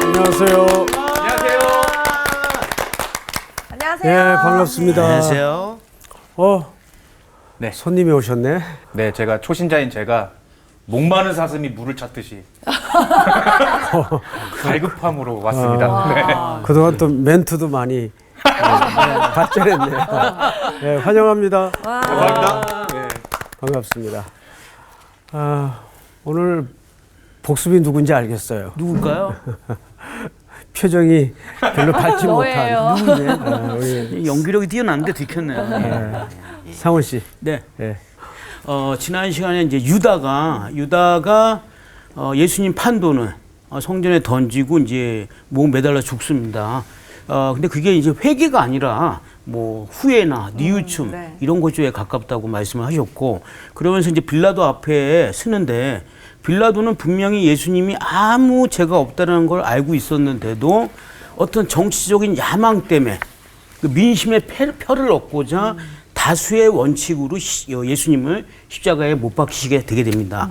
안녕하세요. 안녕하세요. 예, 반갑습니다. 안녕하세요. 네. 손님이 오셨네. 네, 제가 초신자인 제가 목마른 사슴이 물을 찾듯이 갈급함으로 왔습니다. 네. 그동안 또 멘트도 많이 발전했네요. 네, 환영합니다. 감사합니다. 네. 반갑습니다. 오늘 복습이 누군지 알겠어요. 누굴까요? 표정이 별로 밝지 못한 누군데? 우리 연기력이 뛰어났는데 들켰네요. 상훈 씨. 네. 네. 지난 시간에 이제 유다가 예수님 판돈을 성전에 던지고 이제 목 매달려 죽습니다. 근데 그게 이제 회개가 아니라 뭐 후회나 뉘우침 네. 이런 것에 가깝다고 말씀을 하셨고, 그러면서 이제 빌라도 앞에 서는데 빌라도는 분명히 예수님이 아무 죄가 없다는 걸 알고 있었는데도 어떤 정치적인 야망 때문에 그 민심의 표를 얻고자 다수의 원칙으로 예수님을 십자가에 못 박히게 되게 됩니다.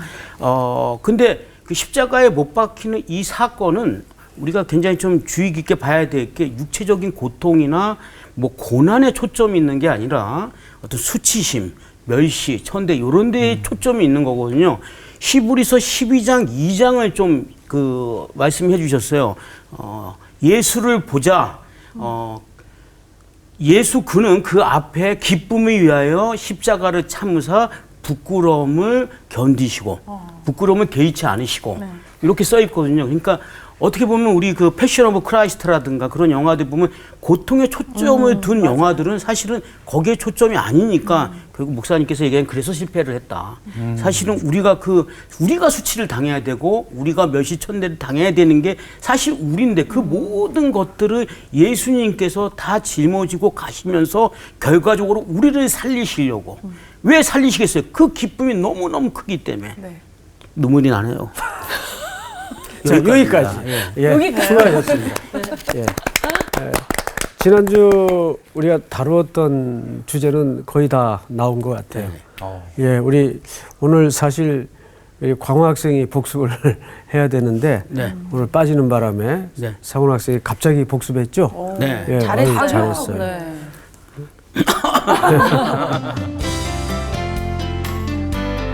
근데 그 십자가에 못 박히는 이 사건은 우리가 굉장히 좀 주의 깊게 봐야 될 게 육체적인 고통이나 뭐 고난에 초점이 있는 게 아니라 어떤 수치심, 멸시, 천대 이런 데에 초점이 있는 거거든요. 히브리서 12장 2장을 좀 그 말씀해 주셨어요. 예수를 보자. 예수 그는 그 앞에 기쁨을 위하여 십자가를 참으사 부끄러움을 견디시고 부끄러움을 개의치 않으시고 이렇게 써 있거든요. 그러니까 어떻게 보면 우리 그 패션 오브 크라이스트라든가 그런 영화들 보면 고통에 초점을 둔 영화들은 사실은 거기에 초점이 아니니까 결국 목사님께서 얘기한 그래서 실패를 했다. 사실은 우리가 수치를 당해야 되고 우리가 멸시천대를 당해야 되는 게 사실 우리인데 그 모든 것들을 예수님께서 다 짊어지고 가시면서 결과적으로 우리를 살리시려고 왜 살리시겠어요? 그 기쁨이 너무너무 크기 때문에 눈물이 나네요. 자, 여기까지. 수고하셨습니다. 예. 지난주 우리가 다루었던 주제는 거의 다 나온 것 같아요. 예, 우리 오늘 사실 광호 학생이 복습을 해야 되는데 오늘 빠지는 바람에 상훈 학생이 갑자기 복습했죠. 예, 잘했어요. 네.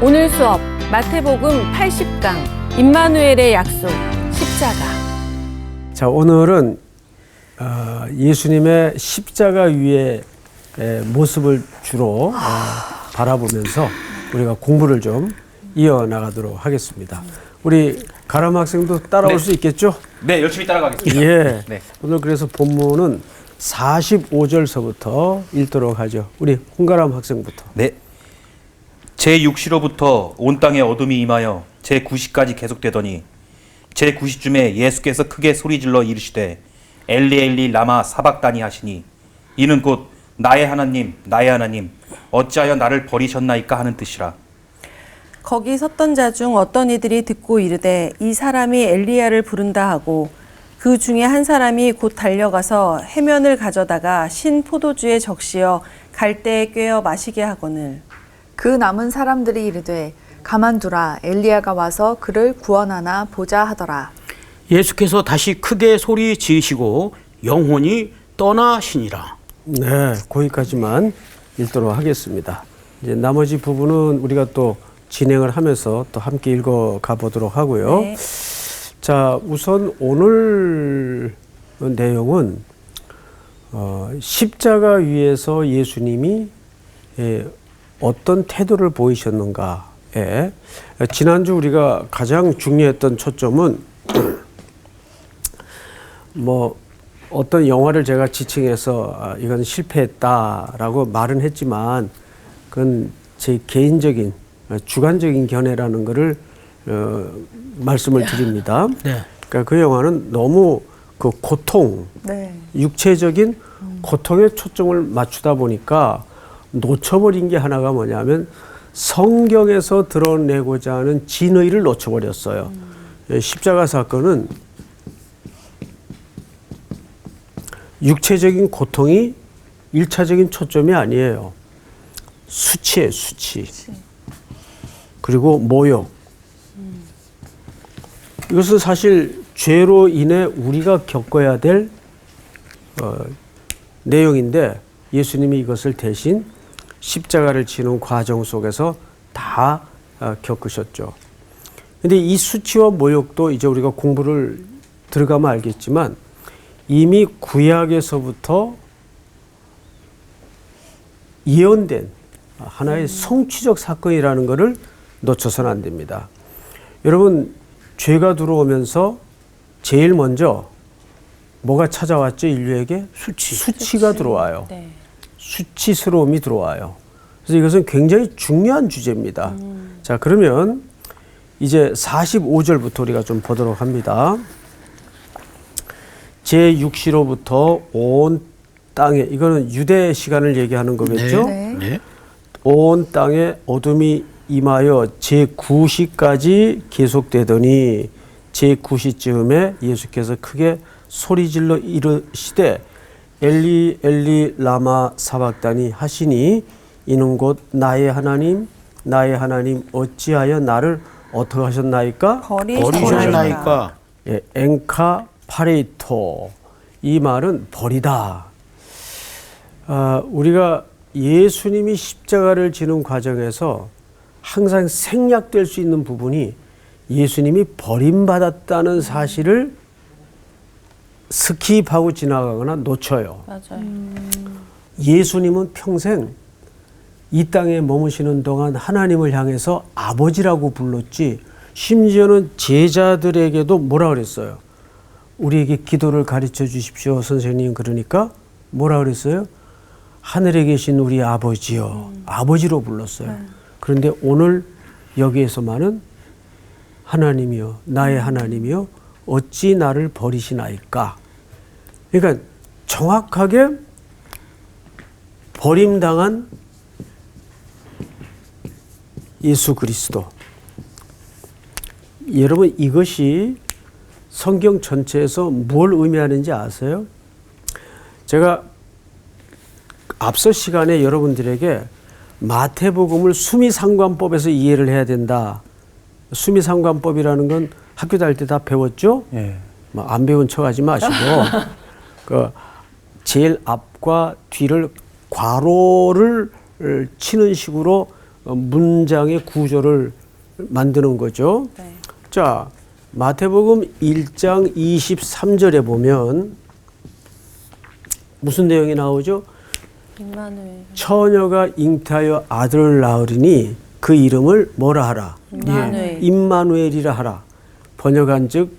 오늘 수업 마태복음 80강 임마누엘의 약속 십자가. 자, 오늘은 예수님의 십자가 위의 모습을 주로 바라보면서 우리가 공부를 좀 이어나가도록 하겠습니다. 우리 가람 학생도 따라올 수 있겠죠? 네, 열심히 따라가겠습니다. 예. 네. 오늘 그래서 본문은 45절서부터 읽도록 하죠. 우리 홍가람 학생부터. 네. 제6시로부터 온 땅에 어둠이 임하여 제9시까지 계속되더니 제9시쯤에 예수께서 크게 소리질러 이르시되 엘리 엘리 라마 사박다니 하시니 이는 곧 나의 하나님 어찌하여 나를 버리셨나이까 하는 뜻이라. 거기 섰던 자 중 어떤 이들이 듣고 이르되 이 사람이 엘리야를 부른다 하고 그 중에 한 사람이 곧 달려가서 해면을 가져다가 신 포도주에 적시어 갈대에 꿰어 마시게 하거늘 그 남은 사람들이 이르되 가만두라 엘리야가 와서 그를 구원하나 보자 하더라. 예수께서 다시 크게 소리 지으시고 영혼이 떠나시니라. 네, 거기까지만 읽도록 하겠습니다. 이제 나머지 부분은 우리가 또 진행을 하면서 또 함께 읽어가 보도록 하고요. 네. 자, 우선 오늘 내용은 십자가 위에서 예수님이 어떤 태도를 보이셨는가에, 지난주 우리가 가장 중요했던 초점은 뭐 어떤 영화를 제가 지칭해서 이건 실패했다라고 말은 했지만 그건 제 개인적인 주관적인 견해라는 거를 말씀을 드립니다. 네. 그러니까 그 영화는 너무 그 고통, 육체적인 고통에 초점을 맞추다 보니까 놓쳐버린 게 하나가 뭐냐면 성경에서 드러내고자 하는 진의를 놓쳐버렸어요. 십자가 사건은 육체적인 고통이 일차적인 초점이 아니에요. 수치예요, 수치. 그리고 모욕. 이것은 사실 죄로 인해 우리가 겪어야 될 내용인데 예수님이 이것을 대신 십자가를 지는 과정 속에서 다 겪으셨죠. 근데 이 수치와 모욕도 이제 우리가 공부를 들어가면 알겠지만 이미 구약에서부터 예언된 하나의 성취적 사건이라는 것을 놓쳐서는 안 됩니다. 여러분, 죄가 들어오면서 제일 먼저 뭐가 찾아왔죠? 인류에게? 수치가 들어와요. 네. 수치스러움이 들어와요. 그래서 이것은 굉장히 중요한 주제입니다. 자, 그러면 이제 45절부터 우리가 좀 보도록 합니다. 제6시로부터 온 땅에, 이거는 유대 시간을 얘기하는 거겠죠? 네. 네. 온 땅에 어둠이 임하여 제9시까지 계속되더니 제9시쯤에 예수께서 크게 소리질러 이르시되 엘리 엘리 라마 사박다니 하시니 이는 곧 나의 하나님 어찌하여 나를 어떻게 하셨나이까? 버리셨나이까. 예, 엔카 파레이토, 이 말은 버리다. 우리가 예수님이 십자가를 지는 과정에서 항상 생략될 수 있는 부분이 예수님이 버림받았다는 사실을 스킵하고 지나가거나 놓쳐요. 맞아요. 예수님은 평생 이 땅에 머무시는 동안 하나님을 향해서 아버지라고 불렀지, 심지어는 제자들에게도 뭐라 그랬어요? 우리에게 기도를 가르쳐 주십시오, 선생님. 그러니까 뭐라 그랬어요? 하늘에 계신 우리 아버지요. 아버지로 불렀어요. 그런데 오늘 여기에서만은 하나님이요, 나의 하나님이요, 어찌 나를 버리시나이까? 그러니까 정확하게 버림당한 예수 그리스도. 여러분, 이것이 성경 전체에서 뭘 의미하는지 아세요? 제가 앞서 시간에 여러분들에게 마태복음을 수미상관법에서 이해를 해야 된다. 수미상관법이라는 건 학교 다닐 때 다 배웠죠? 예. 뭐 안 배운 척하지 마시고 그 제일 앞과 뒤를 괄호를 치는 식으로 문장의 구조를 만드는 거죠. 네. 자, 마태복음 1장 23절에 보면 무슨 내용이 나오죠? 임마누엘. 처녀가 잉태하여 아들을 낳으리니 그 이름을 뭐라 하라? 임마누엘. 임마누엘이라 하라. 번역한즉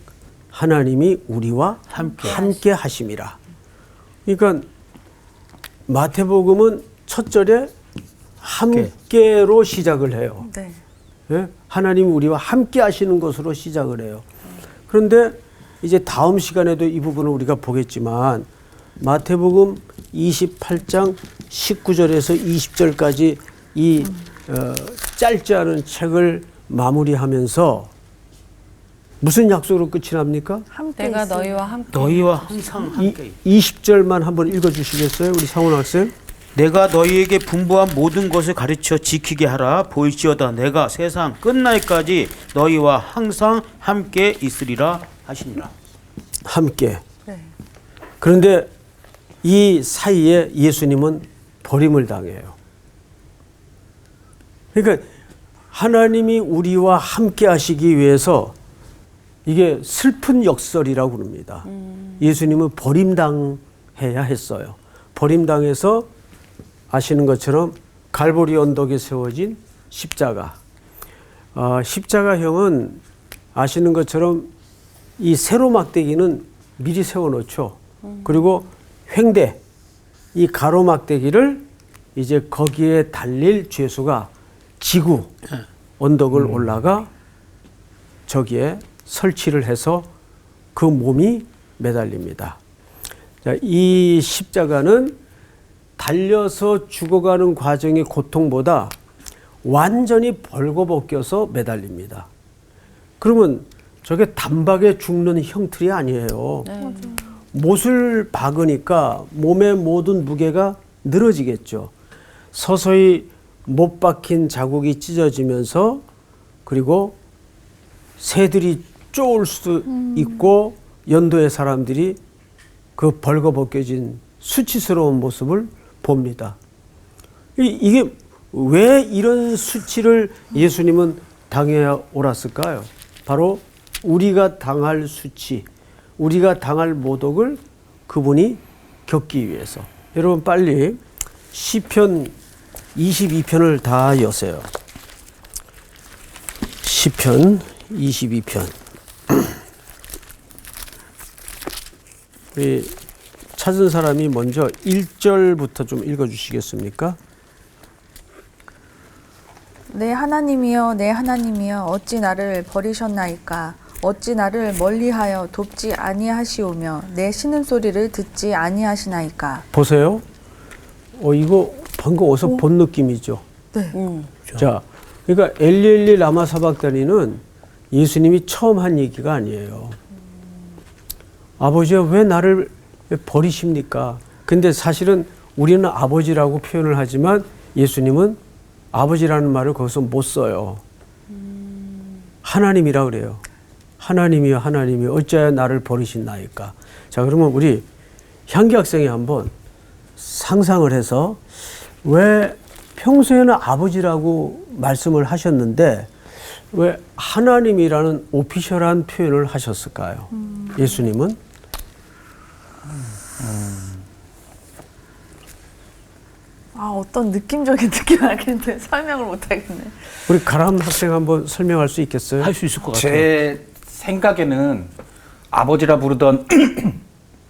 하나님이 우리와 함께 하심이라. 그러니까 마태복음은 첫 절에 함께로 시작을 해요. 네. 예? 하나님 우리와 함께 하시는 것으로 시작을 해요. 그런데 이제 다음 시간에도 이 부분을 우리가 보겠지만 마태복음 28장 19절에서 20절까지 이 짧지 않은 책을 마무리하면서 무슨 약속으로 끝이 납니까? 함께 내가 있으리. 너희와 함께. 너희와 항상 함께 20절만 한번 읽어주시겠어요? 우리 상원 학생. 내가 너희에게 분부한 모든 것을 가르쳐 지키게 하라. 보일지어다 내가 세상 끝날까지 너희와 항상 함께 있으리라 하시니라. 함께. 네. 그런데 이 사이에 예수님은 버림을 당해요. 그러니까 하나님이 우리와 함께 하시기 위해서 이게 슬픈 역설이라고 그럽니다. 예수님은 버림당해야 했어요. 버림당해서 아시는 것처럼 갈보리 언덕에 세워진 십자가. 십자가형은 아시는 것처럼 이 세로 막대기는 미리 세워놓죠. 그리고 횡대, 이 가로 막대기를 이제 거기에 달릴 죄수가 지구 언덕을 올라가 저기에 설치를 해서 그 몸이 매달립니다. 자, 이 십자가는 달려서 죽어가는 과정의 고통보다 완전히 벌거벗겨서 매달립니다. 그러면 저게 단박에 죽는 형틀이 아니에요. 네. 못을 박으니까 몸의 모든 무게가 늘어지겠죠. 서서히 못 박힌 자국이 찢어지면서 그리고 새들이 쫓을 수도 있고 연도의 사람들이 그 벌거벗겨진 수치스러운 모습을 봅니다. 이게 왜 이런 수치를 예수님은 당해야 옳았을까요? 바로 우리가 당할 수치, 우리가 당할 모독을 그분이 겪기 위해서. 여러분 빨리 시편 22편을 다 여세요. 시편 22편. 우리 찾은 사람이 먼저 1절부터 좀 읽어주시겠습니까? 내 하나님이여 내 하나님이여 어찌 나를 버리셨나이까 어찌 나를 멀리하여 돕지 아니하시오며 내 신음소리를 듣지 아니하시나이까. 보세요. 이거 방금 어디서 본 느낌이죠. 네. 자, 그러니까 엘리 라마 사박다니는 예수님이 처음 한 얘기가 아니에요. 아버지야 왜 나를 버리십니까? 근데 사실은 우리는 아버지라고 표현을 하지만 예수님은 아버지라는 말을 거기서 못 써요. 하나님이라 그래요. 하나님이여 하나님이여 어찌하여 나를 버리신나이까. 자, 그러면 우리 향기 학생이 한번 상상을 해서 왜 평소에는 아버지라고 말씀을 하셨는데 왜 하나님이라는 오피셜한 표현을 하셨을까요? 예수님은? 어떤 느낌적인 느낌이 나겠는데 설명을 못하겠네. 우리 가람 학생 한번 설명할 수 있겠어요? 할 수 있을 것 같아요. 제 생각에는 아버지라 부르던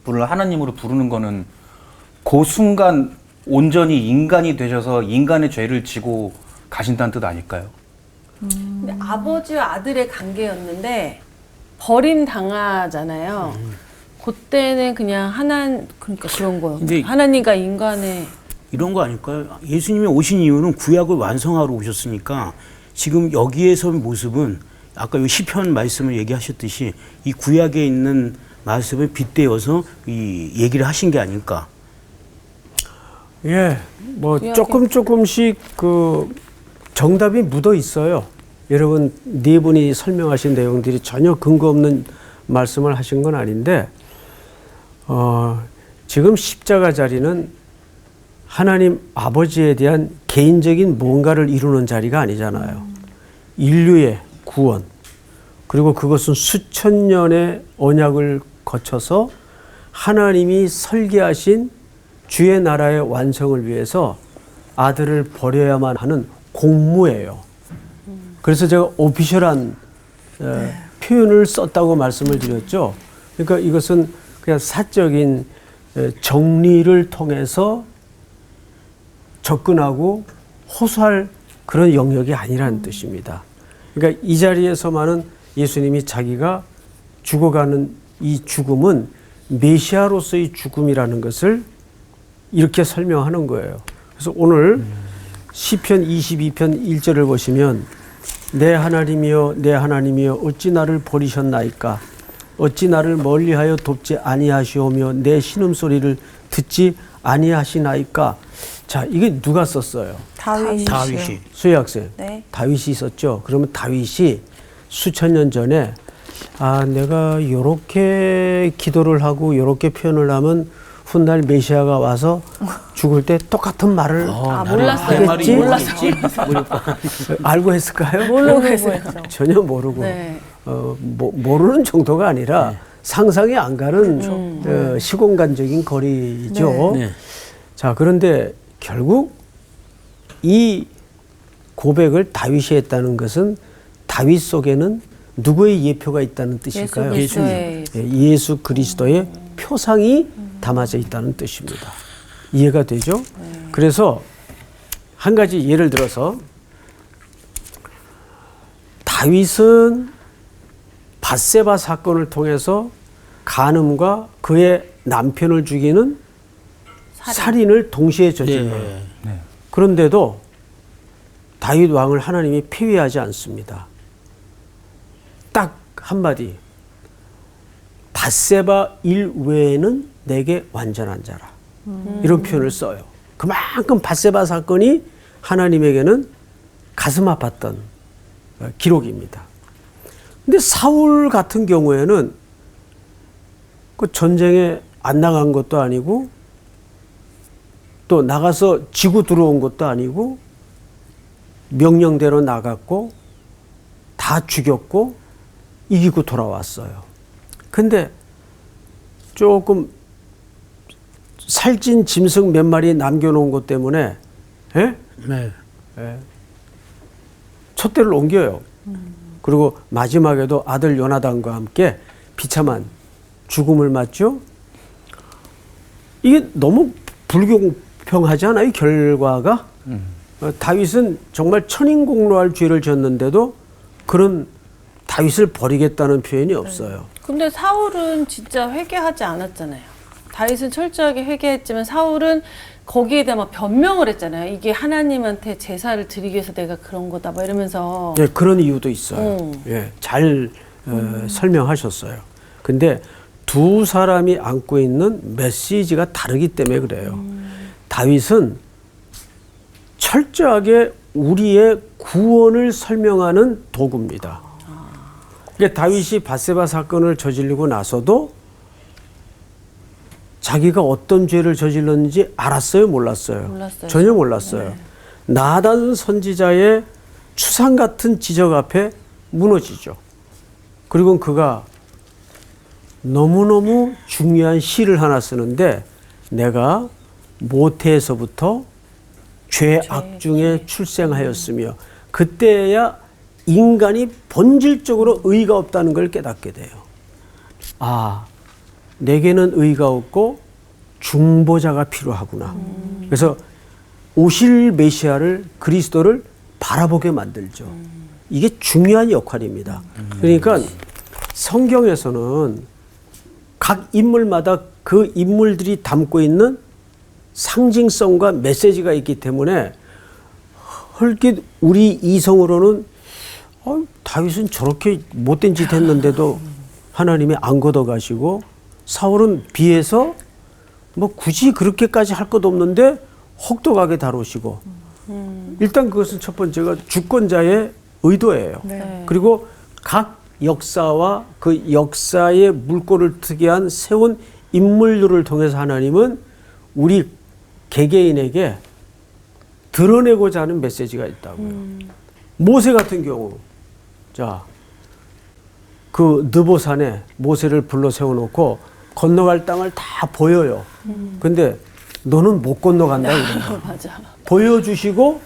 분을 하나님으로 부르는 거는 그 순간 온전히 인간이 되셔서 인간의 죄를 지고 가신다는 뜻 아닐까요? 근데 아버지와 아들의 관계였는데 버림 당하잖아요. 그때는 그냥 그러니까 그런 거요. 근데 하나님과 인간의 이런 거 아닐까요? 예수님이 오신 이유는 구약을 완성하러 오셨으니까 지금 여기에서 모습은 아까 이 시편 말씀을 얘기하셨듯이 이 구약에 있는 말씀을 빗대어서 이 얘기를 하신 게 아닐까. 예, 뭐 조금씩 그 정답이 묻어 있어요. 여러분 네 분이 설명하신 내용들이 전혀 근거 없는 말씀을 하신 건 아닌데 지금 십자가 자리는 하나님 아버지에 대한 개인적인 뭔가를 이루는 자리가 아니잖아요. 인류의 구원 그리고 그것은 수천 년의 언약을 거쳐서 하나님이 설계하신 주의 나라의 완성을 위해서 아들을 버려야만 하는 공무예요. 그래서 제가 오피셜한 표현을 썼다고 말씀을 드렸죠. 그러니까 이것은 그냥 사적인 정리를 통해서 접근하고 호소할 그런 영역이 아니라는 뜻입니다. 그러니까 이 자리에서만은 예수님이 자기가 죽어가는 이 죽음은 메시아로서의 죽음이라는 것을 이렇게 설명하는 거예요. 그래서 오늘 시편 22편 1절을 보시면 내 하나님이여 내 하나님이여 어찌 나를 버리셨나이까 어찌 나를 멀리하여 돕지 아니하시오며 내 신음소리를 듣지 아니하시나이까. 자, 이게 누가 썼어요? 다윗이. 수혜 학생. 네. 다윗이 있었죠. 그러면 다윗이 수천 년 전에 내가 요렇게 기도를 하고 요렇게 표현을 하면 훗날 메시아가 와서 죽을 때 똑같은 말을 몰랐어요. 하겠지? 몰랐어요. 알고 했을까요? 모르고 했어요. 전혀 모르고 네. 모르는 정도가 아니라 상상이 안 가는 시공간적인 거리죠. 네. 자, 그런데 결국 이 고백을 다윗이 했다는 것은 다윗 속에는 누구의 예표가 있다는 뜻일까요? 예수 그리스도의 표상이 담아져 있다는 뜻입니다. 이해가 되죠? 그래서 한 가지 예를 들어서 다윗은 밧세바 사건을 통해서 간음과 그의 남편을 죽이는 살인을 동시에 저질러요. 네. 그런데도 다윗 왕을 하나님이 폐위하지 않습니다. 딱 한마디. 밧세바 일 외에는 내게 완전한 자라. 이런 표현을 써요. 그만큼 밧세바 사건이 하나님에게는 가슴 아팠던 기록입니다. 근데 사울 같은 경우에는 그 전쟁에 안 나간 것도 아니고 또 나가서 지고 들어온 것도 아니고 명령대로 나갔고 다 죽였고 이기고 돌아왔어요. 근데 조금 살찐 짐승 몇 마리 남겨놓은 것 때문에 네. 촛대를 옮겨요. 그리고 마지막에도 아들 요나단과 함께 비참한 죽음을 맞죠. 이게 너무 불공평하지 않아요? 결과가. 다윗은 정말 천인공로할 죄를 지었는데도 그런 다윗을 버리겠다는 표현이 없어요. 근데 사울은 진짜 회개하지 않았잖아요. 다윗은 철저하게 회개했지만 사울은 거기에 대해 막 변명을 했잖아요. 이게 하나님한테 제사를 드리기 위해서 내가 그런 거다 막 이러면서. 예, 그런 이유도 있어요. 예, 잘 설명하셨어요. 근데 두 사람이 안고 있는 메시지가 다르기 때문에 그래요. 다윗은 철저하게 우리의 구원을 설명하는 도구입니다. 그러니까 다윗이 밧세바 사건을 저지르고 나서도 자기가 어떤 죄를 저질렀는지 알았어요, 몰랐어요? 몰랐어요. 전혀 몰랐어요. 나단 선지자의 추상 같은 지적 앞에 무너지죠. 그리고 그가 너무너무 중요한 시를 하나 쓰는데 내가 모태에서부터 죄악 중에 출생하였으며 그때야 인간이 본질적으로 의가 없다는 걸 깨닫게 돼요. 아, 내게는 의가 없고 중보자가 필요하구나. 그래서 오실 메시아를 그리스도를 바라보게 만들죠. 이게 중요한 역할입니다. 그러니까 성경에서는 각 인물마다 그 인물들이 담고 있는 상징성과 메시지가 있기 때문에 헐깃 우리 이성으로는 다윗은 저렇게 못된 짓 했는데도 하나님이 안 걷어가시고 사울은 비해서 뭐 굳이 그렇게까지 할 것도 없는데 혹독하게 다루시고 일단 그것은 첫 번째가 주권자의 의도예요. 네. 그리고 각 역사와 그 역사의 물꼬를 트게 한 세운 인물들을 통해서 하나님은 우리 개개인에게 드러내고자 하는 메시지가 있다고요. 모세 같은 경우, 자, 그 느보산에 모세를 불러 세워놓고 건너갈 땅을 다 보여요. 근데 너는 못 건너간다 그래요. 맞아. 보여주시고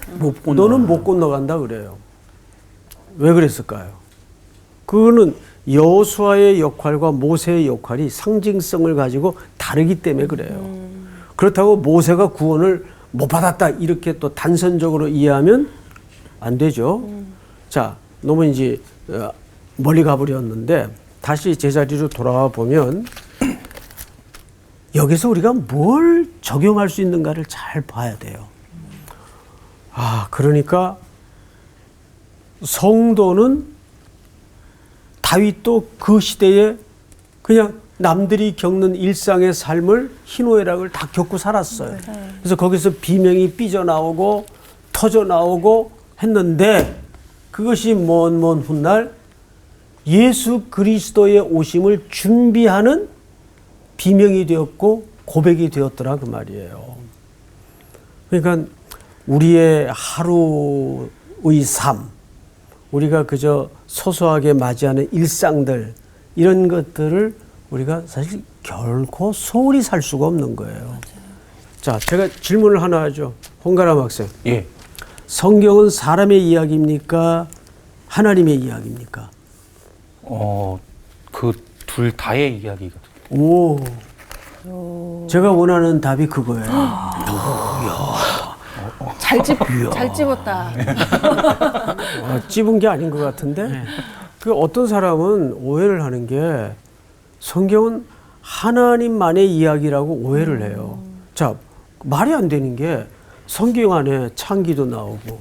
너는 못 건너간다 그래요. 왜 그랬을까요? 그거는 여호수아의 역할과 모세의 역할이 상징성을 가지고 다르기 때문에 그래요. 그렇다고 모세가 구원을 못 받았다 이렇게 또 단선적으로 이해하면 안 되죠. 자, 너무 이제 멀리 가버렸는데 다시 제자리로 돌아와 보면 여기서 우리가 뭘 적용할 수 있는가를 잘 봐야 돼요. 아, 그러니까 성도는 다윗도 그 시대에 그냥 남들이 겪는 일상의 삶을 희노애락을 다 겪고 살았어요. 그래서 거기서 비명이 삐져나오고 터져나오고 했는데 그것이 먼 훗날 예수 그리스도의 오심을 준비하는 비명이 되었고 고백이 되었더라 그 말이에요. 그러니까 우리의 하루의 삶, 우리가 그저 소소하게 맞이하는 일상들 이런 것들을 우리가 사실 결코 소홀히 살 수가 없는 거예요. 맞아요. 자, 제가 질문을 하나 하죠. 홍가람 학생. 예. 성경은 사람의 이야기입니까? 하나님의 이야기입니까? 그 둘 다의 이야기거든요. 오. 제가 원하는 답이 그거예요. 잘 집었다. 찝은 게 아닌 것 같은데 그 어떤 사람은 오해를 하는 게 성경은 하나님만의 이야기라고 오해를 해요. 자, 말이 안 되는 게 성경 안에 창기도 나오고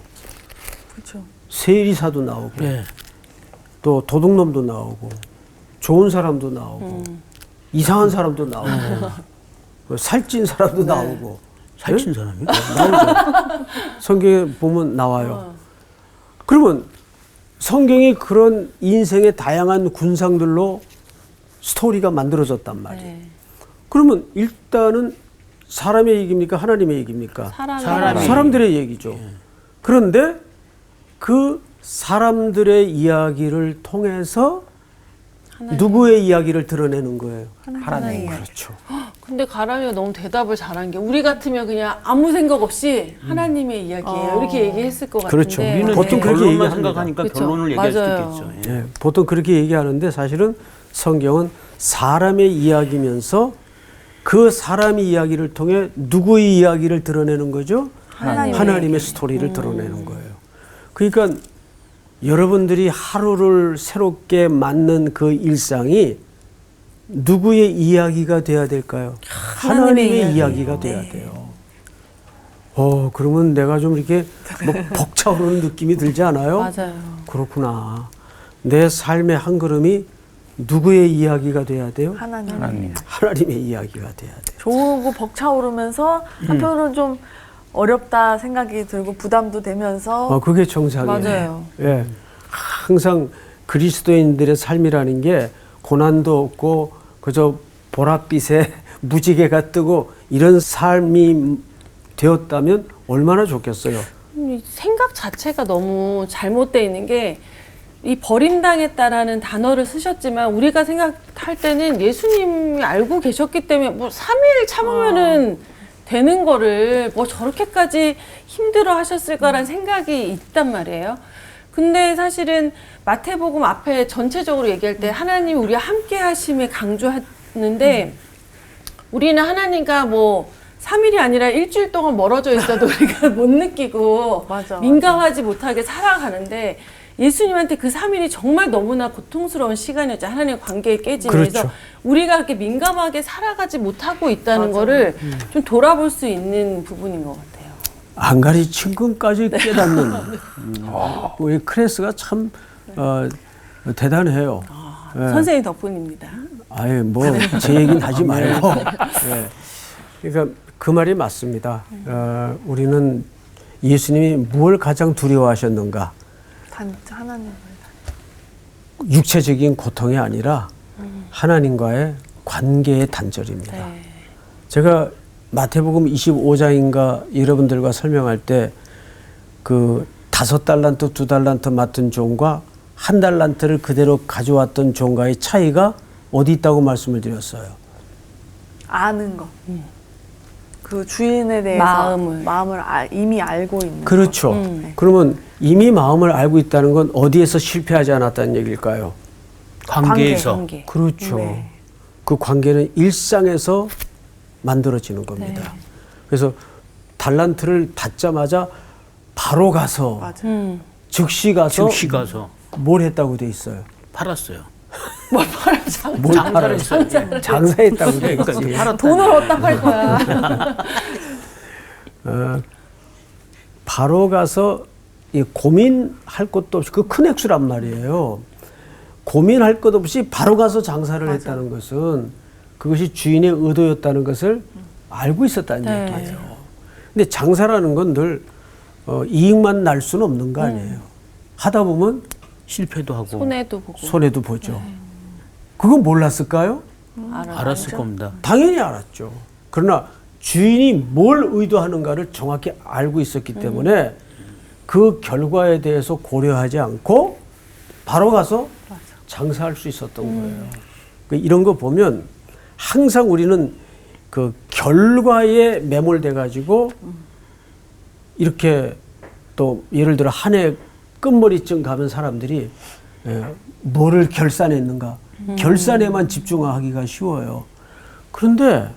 그렇죠. 세리사도 나오고 네. 또 도둑놈도 나오고 좋은 사람도 나오고 이상한 사람도 나오고 살찐 사람도 나오고 살찐 사람이? 나오죠. 성경에 보면 나와요. 그러면 성경이 그런 인생의 다양한 군상들로 스토리가 만들어졌단 말이에요. 네. 그러면 일단은 사람의 얘기입니까? 하나님의 얘기입니까? 사람들의 얘기죠. 그런데 그 사람들의 이야기를 통해서 누구의 이야기를 드러내는 거예요? 하나님. 그렇죠. 근데 가람이가 너무 대답을 잘한 게 우리 같으면 그냥 아무 생각 없이 하나님의 이야기예요. 이렇게 얘기했을 것 같은데. 그렇죠. 우리는 보통 그렇게 결론만 얘기합니다. 생각하니까 그렇죠. 결론을 얘기할 맞아요. 수도 있겠죠. 예. 예, 보통 그렇게 얘기하는데 사실은 성경은 사람의 이야기면서 그 사람의 이야기를 통해 누구의 이야기를 드러내는 거죠? 하나님의 스토리를 드러내는 거예요. 그러니까 여러분들이 하루를 새롭게 맞는 그 일상이 누구의 이야기가 돼야 될까요? 하나님의 이야기가 돼야 돼요. 그러면 내가 좀 이렇게 뭐 벅차오르는 느낌이 들지 않아요? 맞아요. 그렇구나. 내 삶의 한 걸음이 누구의 이야기가 돼야 돼요? 하나님. 하나님의 이야기가 돼야 돼요. 좋고 벅차오르면서 한편으로는 좀 어렵다 생각이 들고 부담도 되면서 그게 정상이에요. 맞아요. 예. 항상 그리스도인들의 삶이라는 게 고난도 없고 그저 보랏빛에 무지개가 뜨고 이런 삶이 되었다면 얼마나 좋겠어요. 이 생각 자체가 너무 잘못되어 있는 게 이 버림당했다라는 단어를 쓰셨지만 우리가 생각할 때는 예수님이 알고 계셨기 때문에 뭐 3일 참으면은 되는 거를 뭐 저렇게까지 힘들어 하셨을까라는 생각이 있단 말이에요. 근데 사실은 마태복음 앞에 전체적으로 얘기할 때 하나님이 우리와 함께 하심을 강조하는데 우리는 하나님과 뭐 3일이 아니라 일주일 동안 멀어져 있어도 우리가 못 느끼고 맞아. 민감하지 못하게 살아가는데 예수님한테 그 3일이 정말 너무나 고통스러운 시간이었죠. 하나님의 관계에 깨지면서 그렇죠. 우리가 그렇게 민감하게 살아가지 못하고 있다는 거를 좀 돌아볼 수 있는 부분인 것 같아요. 안가리 친근까지 깨닫는 우리 크레스가 참 대단해요. 예. 선생님 덕분입니다. 아예 뭐 제 얘기는 하지 말고. 예. 그러니까 그 말이 맞습니다. 우리는 예수님이 무엇을 가장 두려워하셨는가? 하나님을 육체적인 고통이 아니라 하나님과의 관계의 단절입니다. 네. 제가 마태복음 25장인가 여러분들과 설명할 때 그 5달란트, 2달란트 맡은 종과 1달란트를 그대로 가져왔던 종과의 차이가 어디 있다고 말씀을 드렸어요. 아는 것. 그 주인에 대해서 마음을 이미 알고 있는 그렇죠. 그러면 이미 마음을 알고 있다는 건 어디에서 실패하지 않았다는 얘기일까요? 관계에서. 관계. 그렇죠. 네. 그 관계는 일상에서 만들어지는 겁니다. 네. 그래서 달란트를 받자마자 바로 가서 맞아. 즉시 가서 뭘 했다고 돼 있어요? 팔았어요. 뭘 팔아서 뭘 팔았어요? 장사했다고 돼 있지. 돈을 어디다 팔 거야. 바로 가서 이 고민할 것도 없이 그 큰 액수란 말이에요. 고민할 것 없이 바로 가서 장사를 했다는 것은 그것이 주인의 의도였다는 것을 알고 있었다는 네. 얘기예요. 근데 장사라는 건 늘 이익만 날 수는 없는 거 아니에요. 하다 보면 실패도 하고 손해도 보고. 보죠. 그건 몰랐을까요? 알았을 겁니다. 당연히 알았죠. 그러나 주인이 뭘 의도하는가를 정확히 알고 있었기 때문에 그 결과에 대해서 고려하지 않고 바로 가서 장사할 수 있었던 거예요. 이런 거 보면 항상 우리는 그 결과에 매몰돼 가지고 이렇게 또 예를 들어 한 해 끝머리쯤 가면 사람들이 뭐를 결산했는가 결산에만 집중하기가 쉬워요. 그런데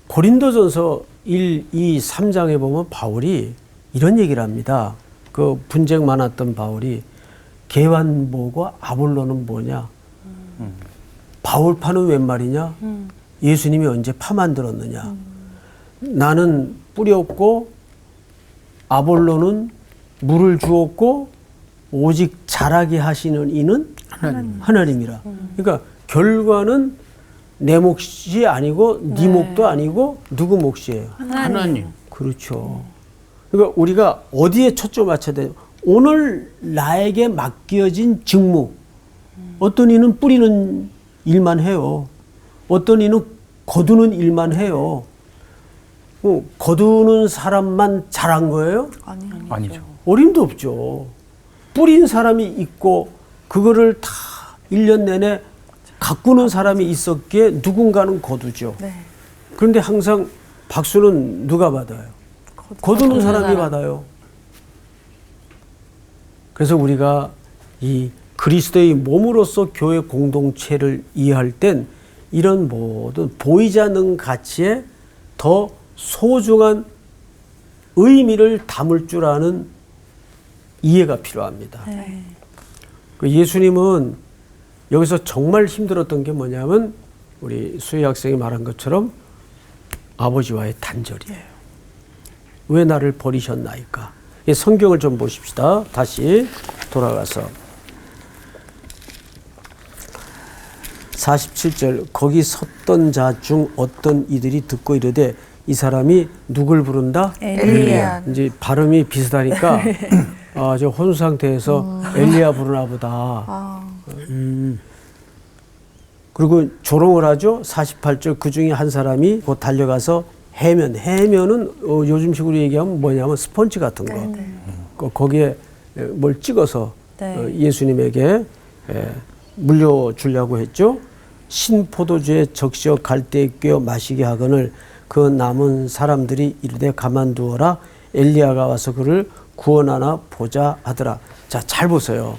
고린도전서 1, 2, 3장에 보면 바울이 이런 얘기를 합니다. 그 분쟁 많았던 바울이 게완보고 아볼로는 뭐냐? 바울파는 웬 말이냐? 예수님이 언제 파 만들었느냐? 나는 뿌렸고 아볼로는 물을 주었고 오직 자라게 하시는 이는 하나님이라. 그러니까 결과는 내 몫이 아니고 네 몫도 아니고 누구 몫이에요? 하나님. 그렇죠. 그러니까 우리가 어디에 초점 맞춰야 돼요? 오늘 나에게 맡겨진 직무. 어떤 이는 뿌리는 일만 해요. 어떤 이는 거두는 일만 해요. 거두는 사람만 잘한 거예요? 아니죠. 어림도 없죠. 뿌린 사람이 있고 그거를 다 1년 내내 가꾸는 사람이 있었기에 누군가는 거두죠. 네. 그런데 항상 박수는 누가 받아요? 거두는 사람이 받아요. 그래서 우리가 이 그리스도의 몸으로서 교회 공동체를 이해할 땐 이런 모든 보이지 않는 가치에 더 소중한 의미를 담을 줄 아는 이해가 필요합니다. 그 예수님은 여기서 정말 힘들었던 게 뭐냐면 우리 수희 학생이 말한 것처럼 아버지와의 단절이에요. 왜 나를 버리셨나이까? 성경을 좀 보십시다. 다시 돌아가서 47절 거기 섰던 자 중 어떤 이들이 듣고 이르되 이 사람이 누굴 부른다? 엘리야. 이제 발음이 비슷하니까 저 혼수 상태에서 엘리야 부르나 보다. 그리고 조롱을 하죠. 48절 그 중에 한 사람이 곧 달려가서 해면은 요즘식으로 얘기하면 뭐냐면 스펀지 같은 거. 거기에 뭘 찍어서 예수님에게 물려주려고 했죠. 신포도주에 적시어 갈대에 꿰어 마시게 하거늘 그 남은 사람들이 이르되 가만두어라 엘리야가 와서 그를 구원하나 보자 하더라. 자, 잘 보세요.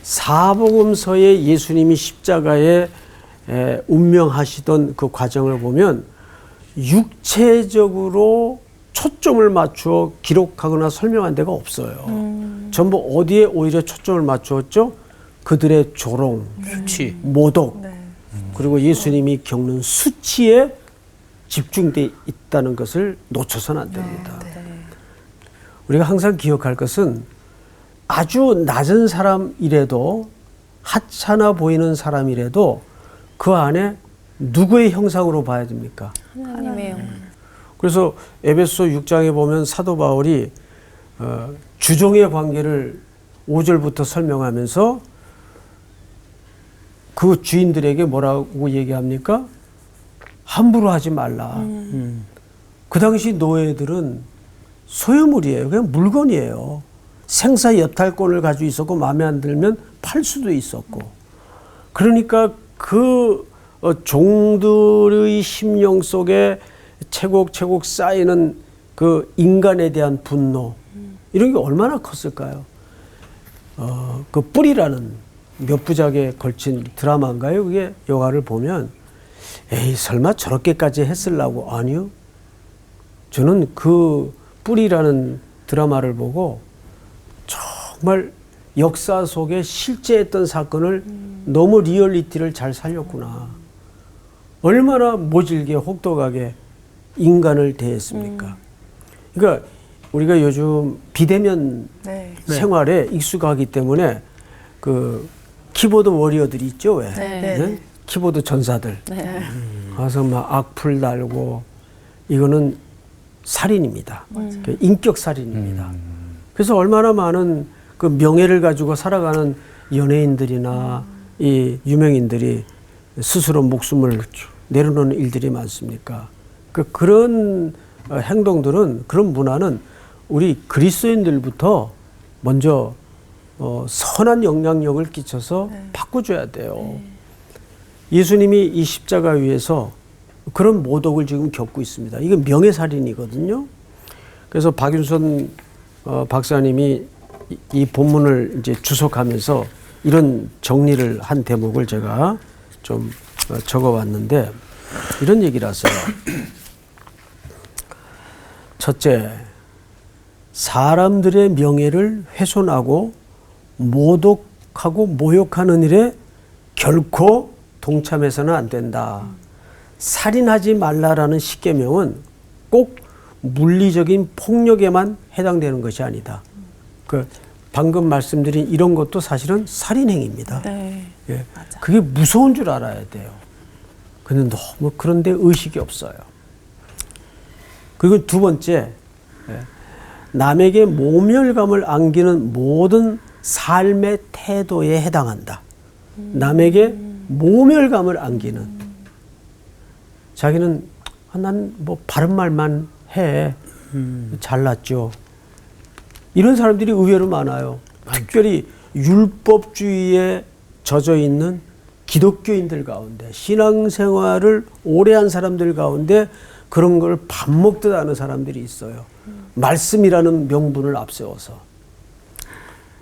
사복음서에 예수님이 십자가에 운명하시던 그 과정을 보면 육체적으로 초점을 맞추어 기록하거나 설명한 데가 없어요. 전부 어디에 오히려 초점을 맞추었죠? 그들의 조롱, 수치, 모독, 그리고 예수님이 겪는 수치에 집중되어 있다는 것을 놓쳐서는 안 됩니다. 우리가 항상 기억할 것은 아주 낮은 사람이라도 하찮아 보이는 사람이라도 그 안에 누구의 형상으로 봐야 됩니까? 하나님의 그래서 에베소 6장에 보면 사도 바울이 주종의 관계를 5절부터 설명하면서 그 주인들에게 뭐라고 얘기합니까? 함부로 하지 말라. 그 당시 노예들은 소유물이에요. 그냥 물건이에요. 생사 여탈권을 가지고 있었고 마음에 안 들면 팔 수도 있었고. 그러니까 그 종들의 심령 속에 채곡채곡 쌓이는 그 인간에 대한 분노 이런 게 얼마나 컸을까요? 그 뿌리라는 몇 부작에 걸친 드라마인가요? 그게 영화를 보면 에이 설마 저렇게까지 했으려고? 아니요. 저는 그 뿌리라는 드라마를 보고 정말 역사 속에 실제 했던 사건을 너무 리얼리티를 잘 살렸구나. 얼마나 모질게 혹독하게 인간을 대했습니까? 그러니까 우리가 요즘 비대면 생활에 익숙하기 때문에 그 키보드 워리어들이 있죠, 왜? 네? 키보드 전사들. 가서 막 악플 달고 이거는 살인입니다. 인격 살인입니다. 그래서 얼마나 많은 그 명예를 가지고 살아가는 연예인들이나 이 유명인들이 스스로 목숨을 내려놓는 일들이 많습니까? 그런 행동들은, 그런 문화는 우리 그리스도인들부터 먼저 선한 영향력을 끼쳐서 바꿔줘야 돼요. 예수님이 이 십자가 위에서 그런 모독을 지금 겪고 있습니다. 이건 명예살인이거든요. 그래서 박윤선 박사님이 이 본문을 이제 주석하면서 이런 정리를 한 대목을 제가 좀 적어왔는데 이런 얘기라서요. 첫째, 사람들의 명예를 훼손하고 모독하고 모욕하는 일에 결코 동참해서는 안 된다. 살인하지 말라라는 십계명은 꼭 물리적인 폭력에만 해당되는 것이 아니다. 그 방금 말씀드린 이런 것도 사실은 살인행위입니다. 네. 예. 그게 무서운 줄 알아야 돼요. 근데 너무 그런데 의식이 없어요. 그리고 두 번째, 남에게 모멸감을 안기는 모든 삶의 태도에 해당한다. 남에게 모멸감을 안기는. 자기는 난 뭐 바른 말만 해. 잘났죠. 이런 사람들이 의외로 많아요. 특별히 율법주의에 젖어 있는 기독교인들 가운데, 신앙생활을 오래 한 사람들 가운데 그런 걸 밥 먹듯 하는 사람들이 있어요. 말씀이라는 명분을 앞세워서.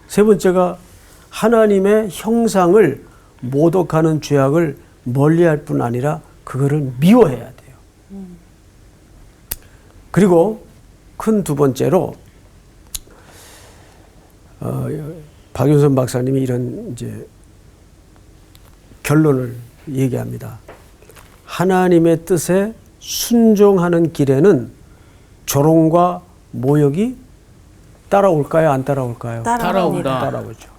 세 번째가 하나님의 형상을 모독하는 죄악을 멀리할 뿐 아니라 그거를 미워해야 돼요. 그리고 큰 두 번째로 박윤선 박사님이 이런 이제 결론을 얘기합니다. 하나님의 뜻에 순종하는 길에는 조롱과 모욕이 따라올까요? 안 따라올까요? 따라옵니다. 따라오죠.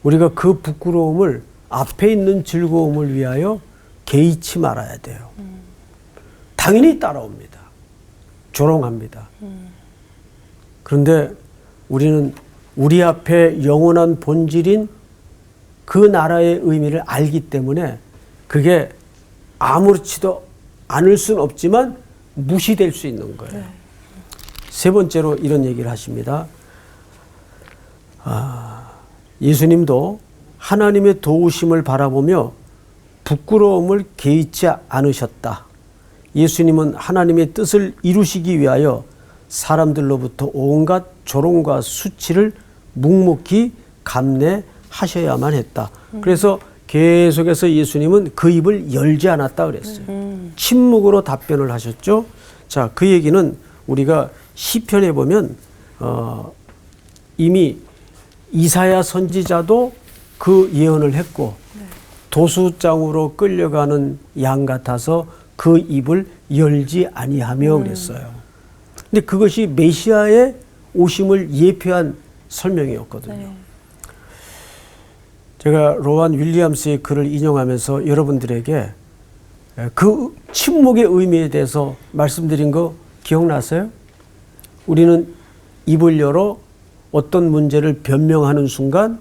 우리가 그 부끄러움을 앞에 있는 즐거움을 위하여 개의치 말아야 돼요. 당연히 따라옵니다. 조롱합니다. 그런데 우리는 우리 앞에 영원한 본질인 그 나라의 의미를 알기 때문에 그게 아무렇지도 않을 수는 없지만 무시될 수 있는 거예요. 세 번째로 이런 얘기를 하십니다. 예수님도 하나님의 도우심을 바라보며 부끄러움을 개의치 않으셨다. 예수님은 하나님의 뜻을 이루시기 위하여 사람들로부터 온갖 조롱과 수치를 묵묵히 감내하셔야만 했다. 그래서 계속해서 예수님은 그 입을 열지 않았다 그랬어요. 침묵으로 답변을 하셨죠. 자, 그 얘기는 우리가 시편에 보면 이미 이사야 선지자도 그 예언을 했고 도수장으로 끌려가는 양 같아서 그 입을 열지 아니하며 그랬어요. 근데 그것이 메시아의 오심을 예표한 설명이었거든요. 제가 로안 윌리엄스의 글을 인용하면서 여러분들에게 그 침묵의 의미에 대해서 말씀드린 거 기억나세요? 우리는 입을 열어 어떤 문제를 변명하는 순간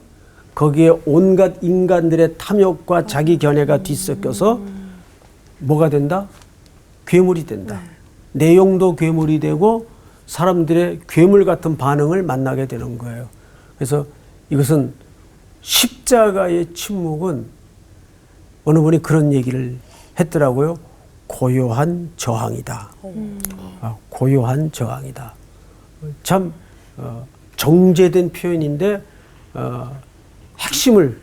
거기에 온갖 인간들의 탐욕과 자기 견해가 뒤섞여서 뭐가 된다? 괴물이 된다. 내용도 괴물이 되고 사람들의 괴물 같은 반응을 만나게 되는 거예요. 그래서 이것은 십자가의 침묵은 어느 분이 그런 얘기를 했더라고요. 고요한 저항이다. 고요한 저항이다. 참 정제된 표현인데 핵심을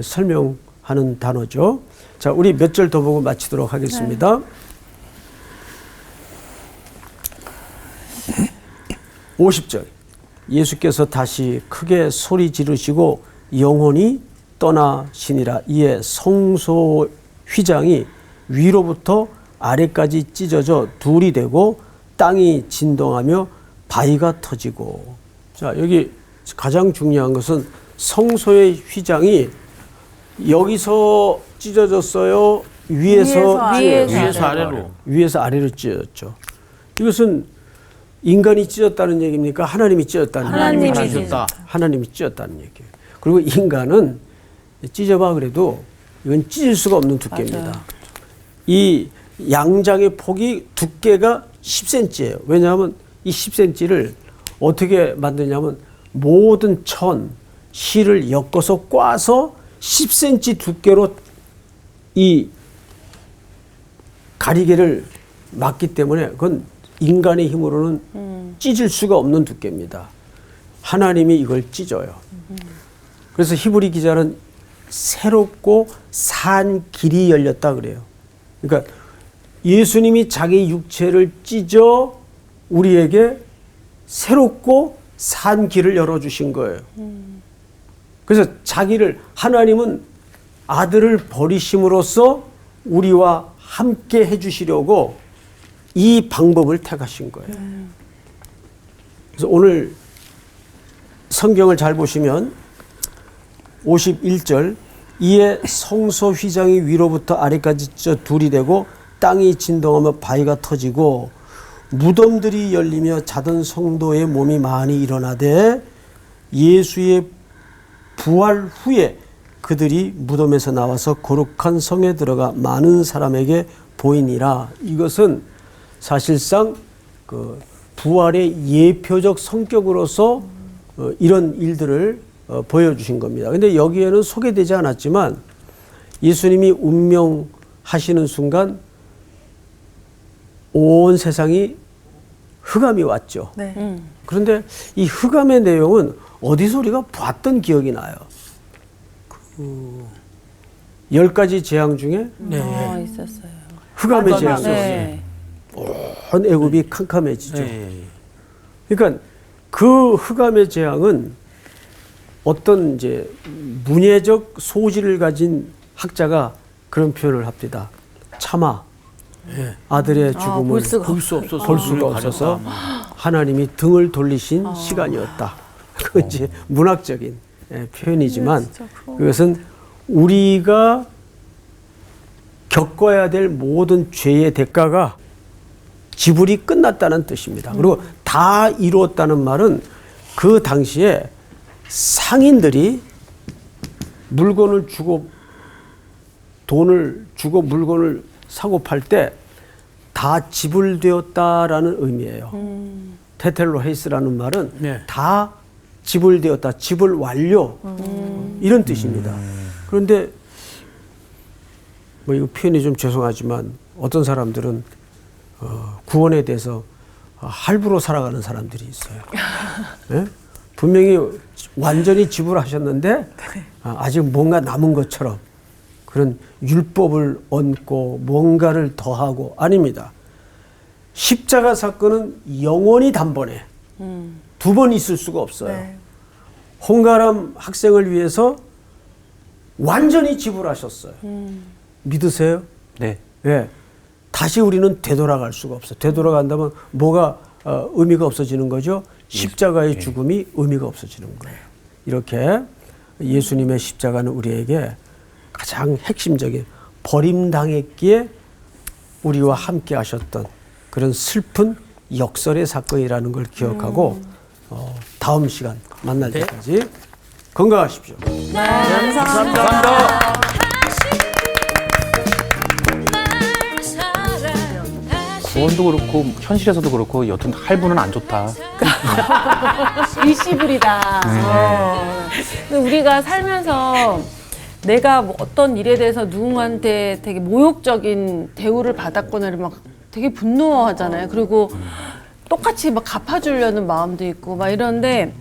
설명하는 단어죠. 자, 우리 몇 절 더 보고 마치도록 하겠습니다. 50절. 예수께서 다시 크게 소리 지르시고 영혼이 떠나시니라. 이에 성소 휘장이 위로부터 아래까지 찢어져 둘이 되고 땅이 진동하며 바위가 터지고. 자, 여기 가장 중요한 것은 성소의 휘장이 여기서 찢어졌어요. 위에서 아래로. 위에서 아래로 찢어졌죠. 이것은 인간이 찢었다는 얘기입니까? 하나님이 찢었다는 얘기입니까? 하나님이 찢었다는 얘기예요. 그리고 인간은 찢어봐 그래도 이건 찢을 수가 없는 두께입니다. 맞아요. 이 양장의 폭이 두께가 10cm예요. 왜냐하면 이 10cm를 어떻게 만드냐면 모든 실을 엮어서 꽈서 10cm 두께로 이 가리개를 막기 때문에 그건 인간의 힘으로는 찢을 수가 없는 두께입니다. 하나님이 이걸 찢어요. 그래서 히브리 기자는 새롭고 산 길이 열렸다 그래요. 그러니까 예수님이 자기 육체를 찢어 우리에게 새롭고 산 길을 열어주신 거예요. 그래서 하나님은 아들을 버리심으로써 우리와 함께 해주시려고 이 방법을 택하신 거예요. 그래서 오늘 성경을 잘 보시면 51절 이에 성소 휘장이 위로부터 아래까지 둘이 되고 땅이 진동하며 바위가 터지고 무덤들이 열리며 자던 성도의 몸이 많이 일어나되 예수의 부활 후에 그들이 무덤에서 나와서 거룩한 성에 들어가 많은 사람에게 보이니라. 이것은 사실상 그 부활의 예표적 성격으로서 이런 일들을 보여주신 겁니다. 근데 여기에는 소개되지 않았지만 예수님이 운명하시는 순간 온 세상이 흑암이 왔죠. 네. 그런데 이 흑암의 내용은 어디서 우리가 봤던 기억이 나요. 그 10가지 재앙 중에 있었어요. 흑암의 재앙. 네. 온 애굽이 캄캄해지죠. 그러니까 그 흑암의 재앙은 어떤 이제 문예적 소질을 가진 학자가 그런 표현을 합니다. 차마 아들의 죽음을 볼 수가 볼 수가 없어서 하나님이 등을 돌리신 시간이었다. 그건 이제 문학적인 표현이지만 그것은 우리가 겪어야 될 모든 죄의 대가가 지불이 끝났다는 뜻입니다. 그리고 다 이루었다는 말은 그 당시에 상인들이 물건을 주고 돈을 주고 물건을 사고 팔 때 다 지불되었다라는 의미예요. 테텔로 헤이스라는 말은 다 지불되었다, 지불 완료 이런 뜻입니다. 그런데 뭐 이거 표현이 좀 죄송하지만 어떤 사람들은 구원에 대해서 할부로 살아가는 사람들이 있어요. 네? 분명히 완전히 지불하셨는데 아직 뭔가 남은 것처럼 그런 율법을 얹고 뭔가를 더하고 아닙니다. 십자가 사건은 영원히 단번에 두 번 있을 수가 없어요. 네. 홍가람 학생을 위해서 완전히 지불하셨어요. 믿으세요? 네. 예. 다시 우리는 되돌아갈 수가 없어요. 되돌아간다면 뭐가 의미가 없어지는 거죠? 십자가의 죽음이 의미가 없어지는 거예요. 이렇게 예수님의 십자가는 우리에게 가장 핵심적인 버림당했기에 우리와 함께 하셨던 그런 슬픈 역설의 사건이라는 걸 기억하고 다음 시간 만날 때까지 건강하십시오. 감사합니다. 구원도 그렇고 현실에서도 그렇고 여튼 할부는 안 좋다. 일시불이다. 근데 우리가 살면서 내가 뭐 어떤 일에 대해서 누군가한테 되게 모욕적인 대우를 받았거나 이러면 막 되게 분노하잖아요. 그리고 똑같이 막 갚아주려는 마음도 있고 막 이런데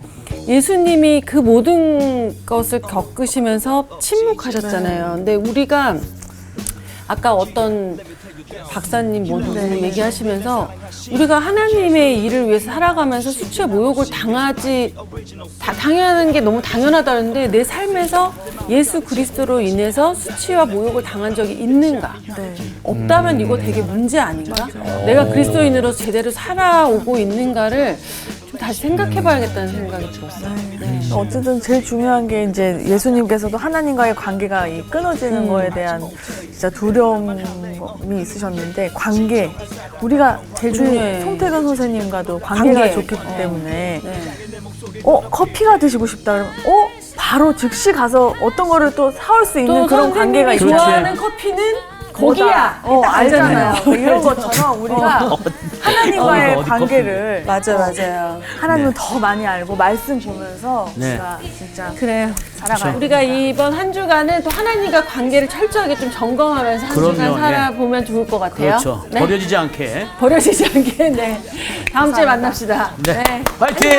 예수님이 그 모든 것을 겪으시면서 침묵하셨잖아요. 근데 우리가 아까 어떤 박사님 모두 얘기하시면서 우리가 하나님의 일을 위해서 살아가면서 수치와 모욕을 당하는 게 너무 당연하다는데 내 삶에서 예수 그리스도로 인해서 수치와 모욕을 당한 적이 있는가? 없다면 이거 되게 문제 아닌가? 내가 그리스도인으로 제대로 살아오고 있는가를 좀 다시 생각해봐야겠다는 생각이 들었어요. 어쨌든 제일 중요한 게 이제 예수님께서도 하나님과의 관계가 끊어지는 거에 대한 진짜 두려움이 있으셨는데 관계 우리가 제일 중요해. 송태근 선생님과도 관계가 관계. 좋기 때문에 커피가 드시고 싶다 그러면 바로 즉시 가서 어떤 거를 또 사올 수 있는 또 그런 관계가 선생님이 있죠. 좋아하는 커피는 거기야. 알잖아요. 이런 것처럼 우리가 하나님과의 관계를 맞아요. 하나님을 더 많이 알고 말씀 보면서 우리가 진짜 그래요. 살아가요. 우리가 이번 한 주간은 또 하나님과 관계를 철저하게 좀 점검하면서 한 주간 그럼요, 살아보면 좋을 것 같아요. 그렇죠. 네. 버려지지 않게. 버려지지 않게. 네. 다음 주에 만납시다. 네. 파이팅!